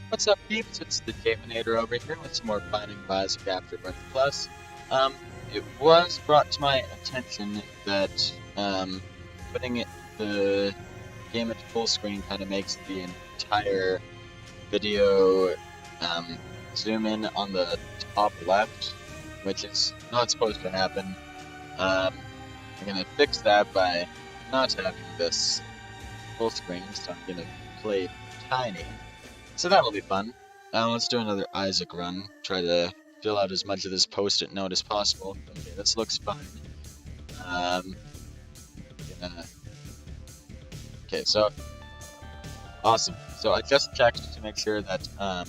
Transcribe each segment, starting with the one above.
What's up, peeps? It's TheJavanator over here with some more Binding of Isaac Afterbirth Plus. Um, it was brought to my attention that putting the game into full screen kind of makes the entire video zoom in on the top left, which is not supposed to happen. I'm gonna fix that by not having this full screen, so I'm gonna play tiny. So that'll be fun. Let's do another Isaac run. Try to fill out as much of this Postit Note as possible. Okay, this looks fine. Gonna... Okay, so awesome. So I just checked to make sure that the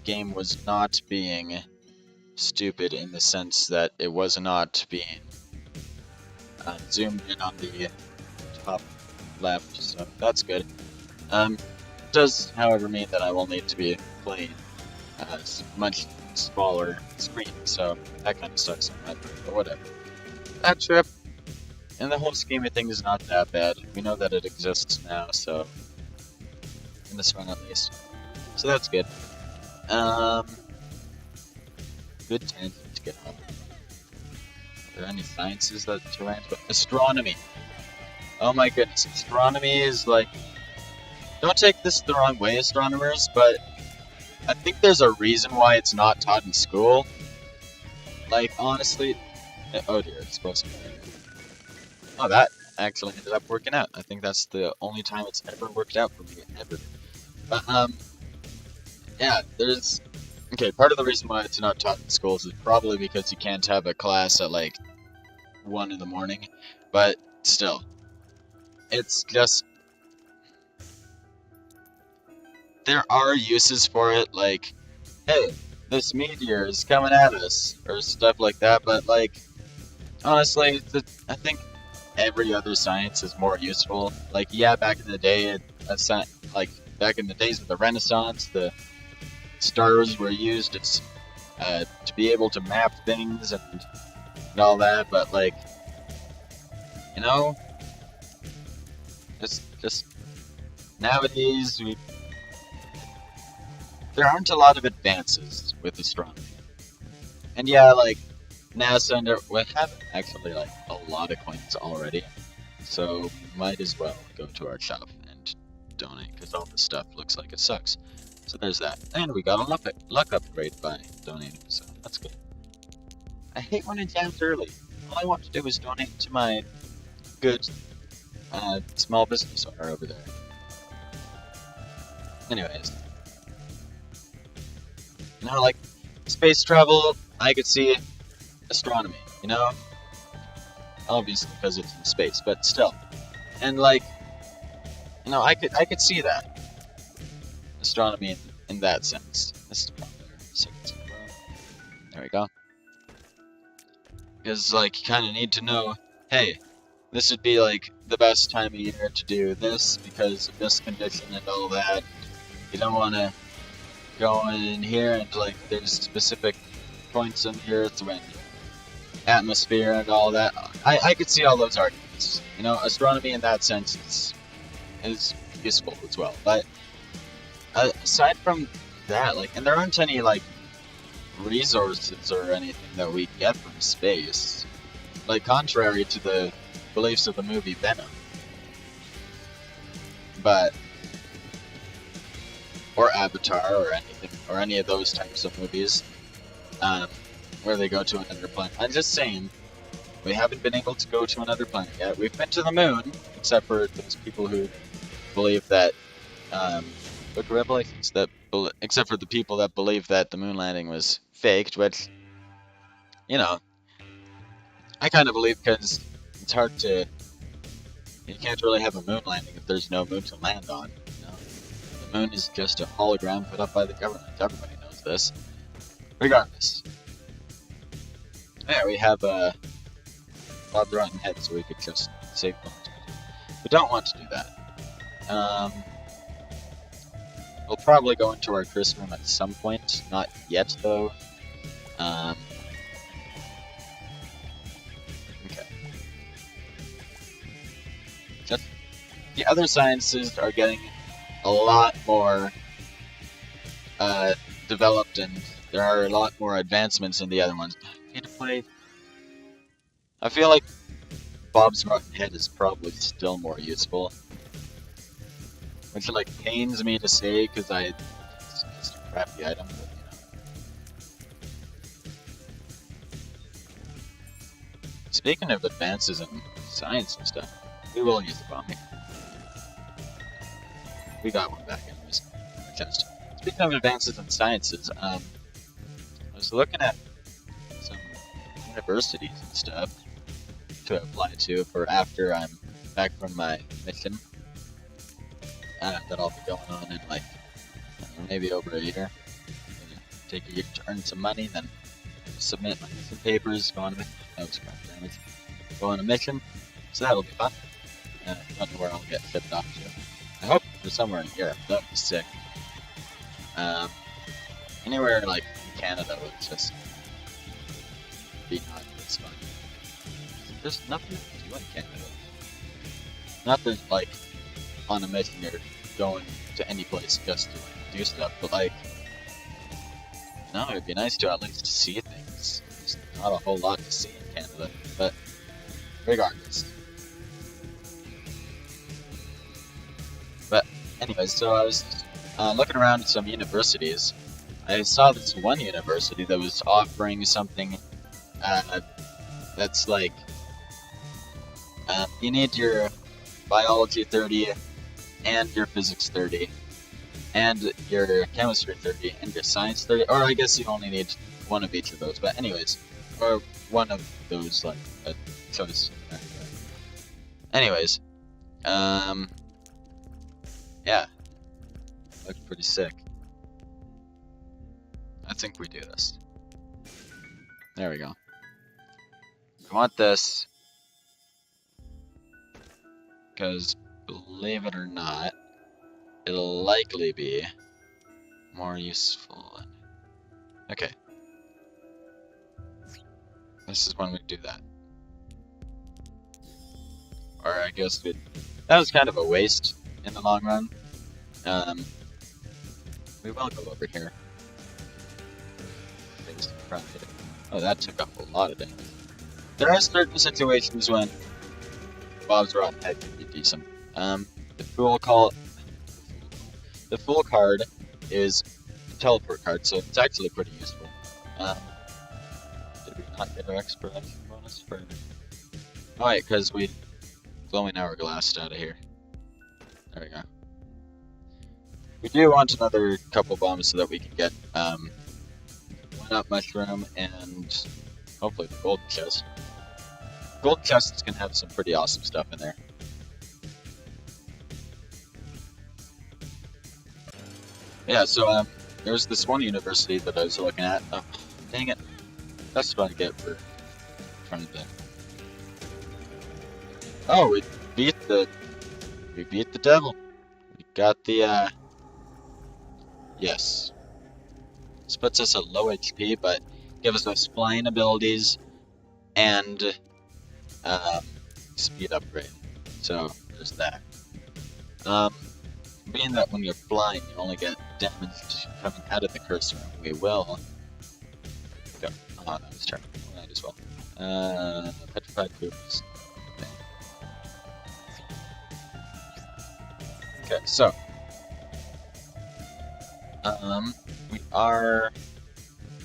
game was not being stupid in the sense that it was not being zoomed in on the top left. So that's good. Does, however, mean that I will need to be playing a much smaller screen, so that kind of sucks on that, but whatever. That trip, in the whole scheme of things, is not that bad. We know that it exists now, so in this run at least. So that's good. Good tangent to get on. Are there any sciences that to rant about? Astronomy! Oh my goodness, astronomy is like... Don't take this the wrong way, astronomers, but I think there's a reason why it's not taught in school. Like, honestly... Oh dear, it's supposed to be... Oh, that actually ended up working out. I think that's the only time it's ever worked out for me, ever. But, yeah, there's... Okay, part of the reason why it's not taught in schools is probably because you can't have a class at, like, 1 in the morning, but still. It's just... There are uses for it, like, hey, this meteor is coming at us, or stuff like that, but, like, honestly, I think every other science is more useful. Like, yeah, back in the day, back in the days of the Renaissance, the stars were used as, to be able to map things and all that, but, like, you know, just nowadays, there aren't a lot of advances with astronomy. And yeah, like, NASA and we have actually, like, a lot of coins already. So, might as well go to our shop and donate, because all this stuff looks like it sucks. So there's that. And we got a luck upgrade by donating, so that's good. I hate when it jams early. All I want to do is donate to my good, small business owner over there. Anyways. You know, like, space travel, I could see astronomy, you know? Obviously, because it's in space, but still. And, like, you know, I could see that. Astronomy in that sense. This is probably our second scroll. There we go. Because, like, you kind of need to know, hey, this would be, like, the best time of year to do this because of this condition and all that. You don't want to go in here and, like, there's specific points on the Earth when atmosphere and all that. I could see all those arguments. You know, astronomy in that sense is useful as well. But aside from that, like, and there aren't any, like, resources or anything that we get from space. Like, contrary to the beliefs of the movie Venom. But... or Avatar, or anything, or any of those types of movies, where they go to another planet. I'm just saying, we haven't been able to go to another planet yet. We've been to the moon, except for those people who believe that, book of Revelations, except for the people that believe that the moon landing was faked, which, you know, I kind of believe because it's hard to, you can't really have a moon landing if there's no moon to land on. The moon is just a hologram put up by the government. Everybody knows this. Regardless. Yeah, we have Bob the Rotten Head, so we could just save bones. We don't want to do that. We'll probably go into our Chris room at some point. Not yet, though. Okay. Just, the other sciences are getting a lot more developed, and there are a lot more advancements in the other ones. I need to play. I feel like Bob's Rotten Head is probably still more useful, which like pains me to say because it's just a crappy item. But, Speaking of advances in science and stuff, we will use the bomb here. We got one back in this chest. Speaking of advances in sciences, I was looking at some universities and stuff to apply to for after I'm back from my mission. That I'll be going on in like maybe over a year. Take a year to earn some money, then submit my mission papers, go on a mission. That was crap damage. Go on a mission, so that'll be fun. I don't know where I'll get shipped off to. I hope there's somewhere in Europe. That would be sick. Anywhere like in Canada would just be not as fun. There's nothing to do in Canada. Not that like on a mission you're going to any place just to like, do stuff, but like no, it'd be nice to at least see things. There's not a whole lot to see in Canada, but regardless. But anyways, so I was looking around at some universities. I saw this one university that was offering something that's like you need your biology 30 and your physics 30 and your chemistry 30 and your science 30, or I guess you only need one of each of those, but anyways, or one of those, like a choice. Anyways, yeah, looks pretty sick. I think we do this. There we go. We want this because, believe it or not, it'll likely be more useful. Okay. This is when we do that. Or I guess that was kind of a waste in the long run. We will go over here. Oh, that took up a lot of damage. There are certain situations when Bob's Rotten Head can be decent. The Fool card is a teleport card, so it's actually pretty useful. Did we not get our exploration bonus for? Oh wait, because we glowing hourglass out of here. There we go. We do want another couple bombs so that we can get one up mushroom and hopefully the golden chest. Golden chests can have some pretty awesome stuff in there. Yeah, so there's this one university that I was looking at. Oh, dang it. That's what I get for trying to. Oh, we beat the devil. We got the yes. This puts us at low HP, but gives us flying abilities and speed upgrade. So there's that. Being that when you're flying, you only get damage coming out of the cursor, we will go. Oh, that was turn. Might as well. Petrified Poops. Okay, so we are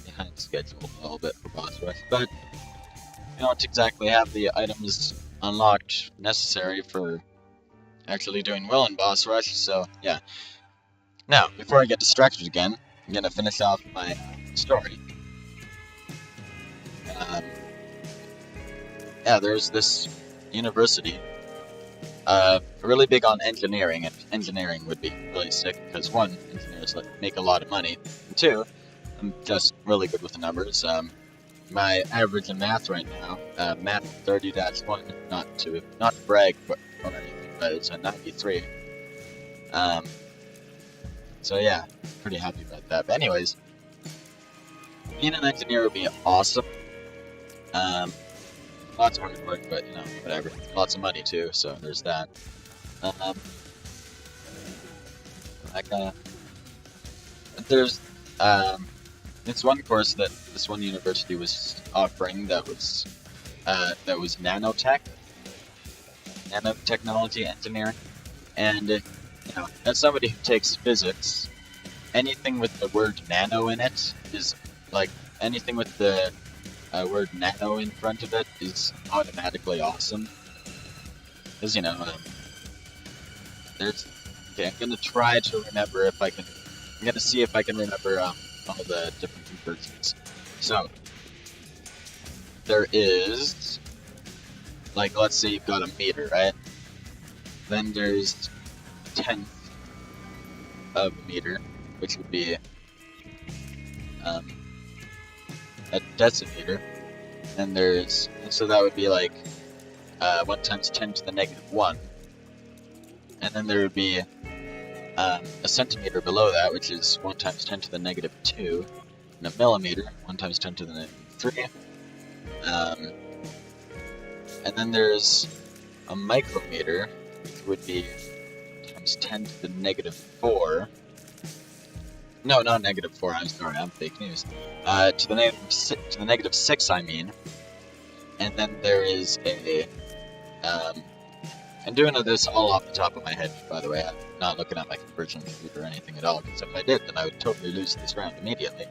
behind schedule a little bit for boss rush, but we don't exactly have the items unlocked necessary for actually doing well in boss rush, so yeah. Now, before I get distracted again, I'm gonna finish off my story. Yeah, there's this university, really big on engineering, and engineering would be really sick, because one, engineers make a lot of money, and two, I'm just really good with the numbers. My average in math right now, math 30-1, not to brag or anything, but it's a 93. So yeah, pretty happy about that. But anyways, being an engineer would be awesome. Lots of hard work, but you know, whatever. Lots of money too, so there's that. there's it's one course that this one university was offering that was nanotechnology engineering, and as somebody who takes physics, anything with the word nano in it is like anything with the word nano in front of it is automatically awesome. Because there's okay. I'm gonna try to remember if I can. I'm gonna see if I can remember all the different conversions. So there is let's say you've got a meter, right? Then there's tenth of a meter, which would be a decimeter. And so that would be 1 times 10 to the negative 1. And then there would be a centimeter below that, which is 1 times 10 to the negative 2. And a millimeter, 1 times 10 to the negative 3. And then there's a micrometer, which would be times 10 to the negative 4. No, not negative 4, I'm sorry, I'm fake news. To the negative 6, I mean. And then there is I'm doing this all off the top of my head, by the way. I'm not looking at my conversion sheet or anything at all, because if I did, then I would totally lose this round immediately.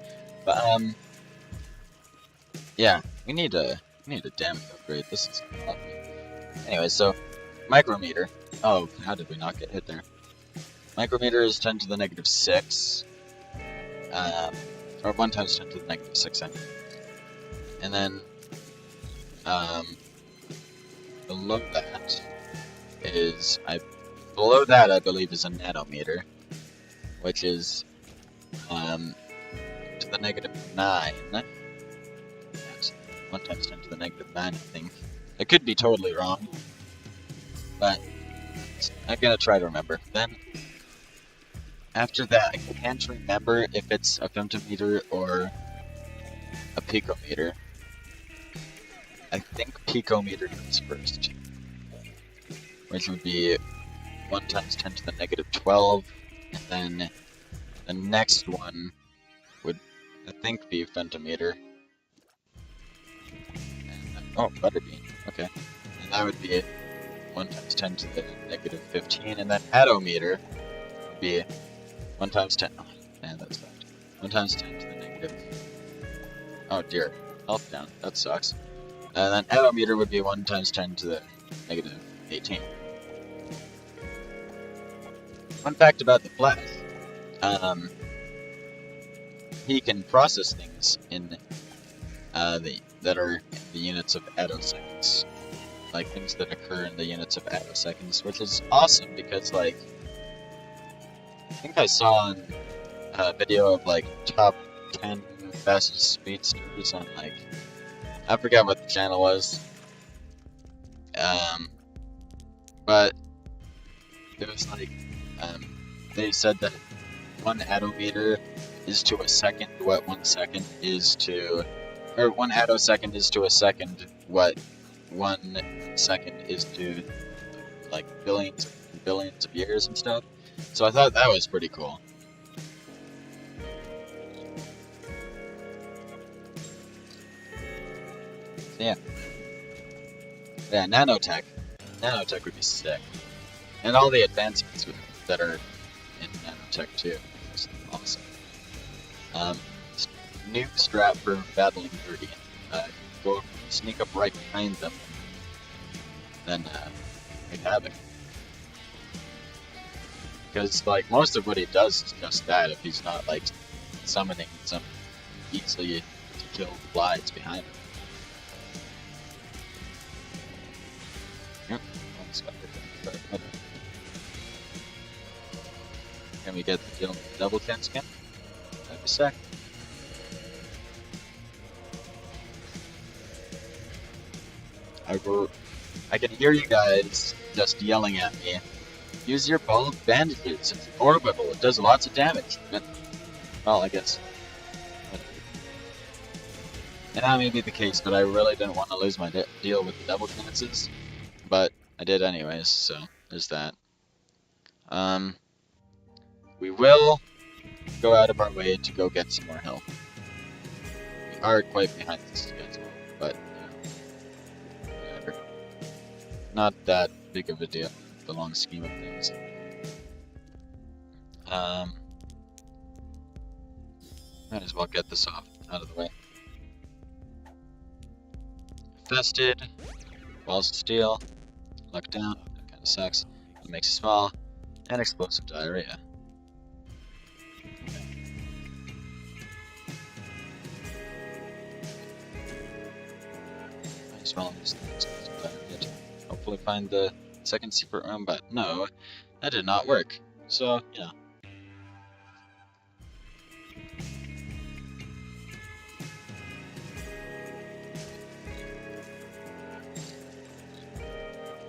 But, yeah, we need a damage upgrade. This is lovely. Anyway, so, micrometer. Oh, how did we not get hit there? Micrometer is 10 to the negative 6. Or 1 times 10 to the negative 6, I mean. And then, below that is, I believe is a nanometer, which is, to the negative 9. That's 1 times 10 to the negative 9, I think. I could be totally wrong, but I'm gonna try to remember. Then, after that, I can't remember if it's a femtometer or a picometer. I think picometer comes first, which would be 1 times 10 to the negative 12, and then the next one would, I think, be femtometer. Oh, butterbean, okay. And that would be 1 times 10 to the negative 15, and then attometer would be 1 times 10, oh, man, that's bad. 1 times 10 to the negative, oh dear, health down, that sucks. And then attometer would be 1 times 10 to the negative 18. Fun fact about the Flash, he can process things in that are in the units of attoseconds, like things that occur in the units of attoseconds, which is awesome because I think I saw a video of top 10 fastest speedsters on I forgot what the channel was, but it was they said that 1 attometer is to a second what 1 second is to, or 1 attosecond is to a second what 1 second is to billions and billions of years and stuff. So I thought that was pretty cool. Yeah. Yeah, nanotech. Nanotech would be sick. And all the advancements that are in nanotech too. It's awesome. New strat for battling Dirty. Go sneak up right behind them, then make havoc. Because most of what he does is just that. If he's not summoning some easily to kill flies behind him. Yep. Can we get the kill with the double can skin? That'd be sick. I can hear you guys just yelling at me. Use your ball of bandages. It's orbital. It does lots of damage. But, well, I guess. And that may be the case, but I really didn't want to lose my deal with the double chances. But I did anyways, so there's that. We will go out of our way to go get some more help. We are quite behind the schedule, but whatever. Not that big of a deal in the long scheme of things. Might as well get this out of the way. Infested, walls of steel, luck down, that kind of sucks. It makes you small, and explosive diarrhea. Might as well use the explosive diarrhea to hopefully find the second secret room, but no, that did not work. So, yeah.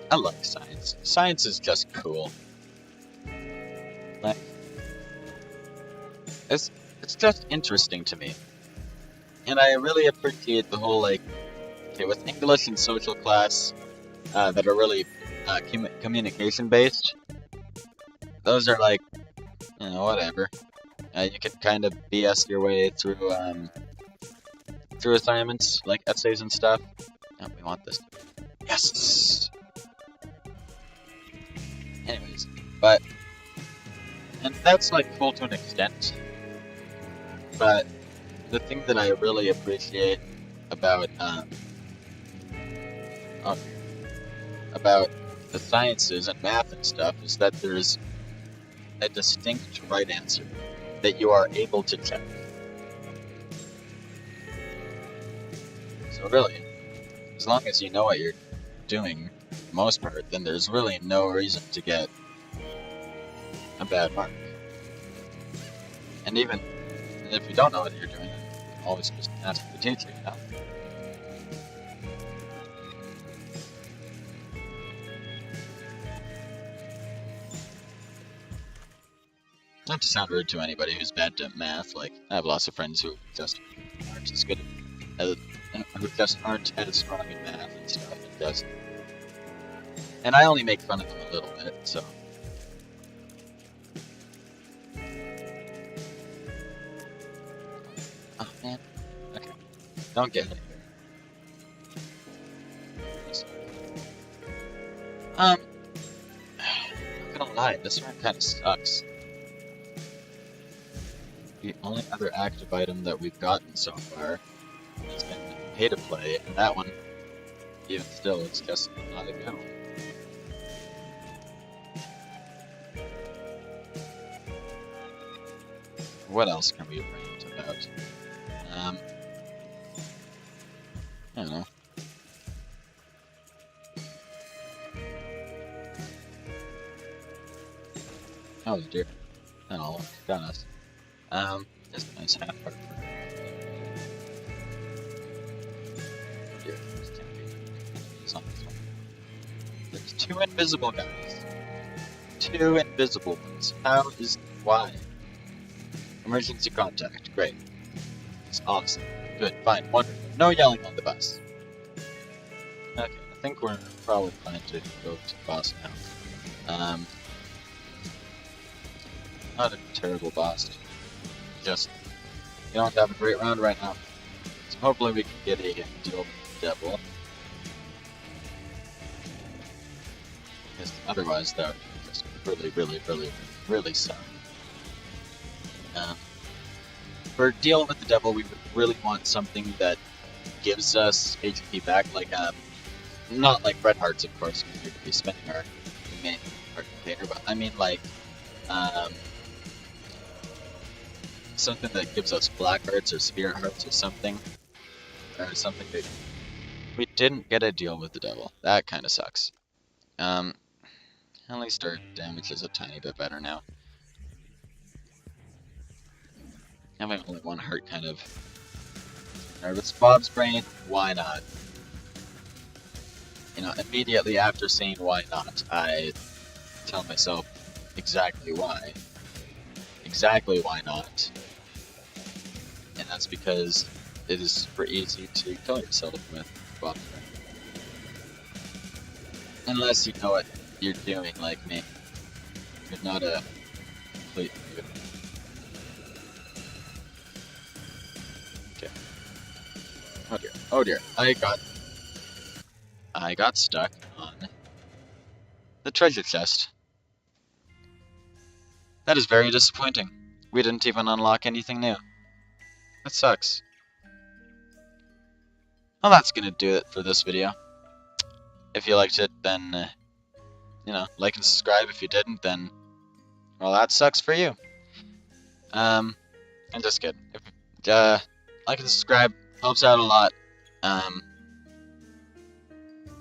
I like science. Science is just cool. Like, it's just interesting to me. And I really appreciate the whole, like, okay, with English and social class that are really communication based, those are like, whatever. You can kind of BS your way through assignments, like essays and stuff. Oh, we want this. Yes! Anyways, and that's like cool to an extent, but the thing that I really appreciate about the sciences and math and stuff is that there's a distinct right answer that you are able to check. So really, as long as you know what you're doing for the most part, then there's really no reason to get a bad mark. And even if you don't know what you're doing, you can always just ask the teacher, Not to sound rude to anybody who's bad at math, like, I have lots of friends who just aren't as good at, who just aren't as strong in math and stuff, and I only make fun of them a little bit, so. Oh man, okay, don't get it here. I'm not gonna lie, this one kinda sucks. The only other active item that we've gotten so far has been pay to play, and that one, even still, it's just not a good one. What else can we rant about? I don't know. Oh dear. Oh, got us. There's a nice half part for dear, this can't be. It's on this one. There's two invisible guys. Two invisible ones. Why? Emergency contact. Great. It's awesome. Good. Fine. Wonderful. No yelling on the bus. Okay, I think we're probably fine to go to the boss now. Not a terrible boss. Just, you don't have a great round right now. So hopefully we can get a deal with the devil. Because otherwise that would just really suck. For deal with the devil, we would really want something that gives us HP back, like, not like red hearts, of course, because we're going to be spending our main heart container, but I mean like, something that gives us black hearts or spirit hearts or something big. We didn't get a deal with the devil. That kind of sucks. At least our damage is a tiny bit better now. Having only one heart kind of nervous. Bob's brain, why not? Immediately after saying why not, I tell myself exactly why. Exactly why not. And that's because it is super easy to kill yourself with Bob's brain. Unless you know what you're doing, like me. You're not a complete noob. Oh dear, I got stuck on the treasure chest. That is very disappointing. We didn't even unlock anything new. That sucks. Well, that's gonna do it for this video. If you liked it, then, like and subscribe. If you didn't, then, well, that sucks for you. I'm just kidding. Like and subscribe helps out a lot. I'm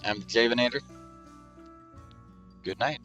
TheJavanator. Good night.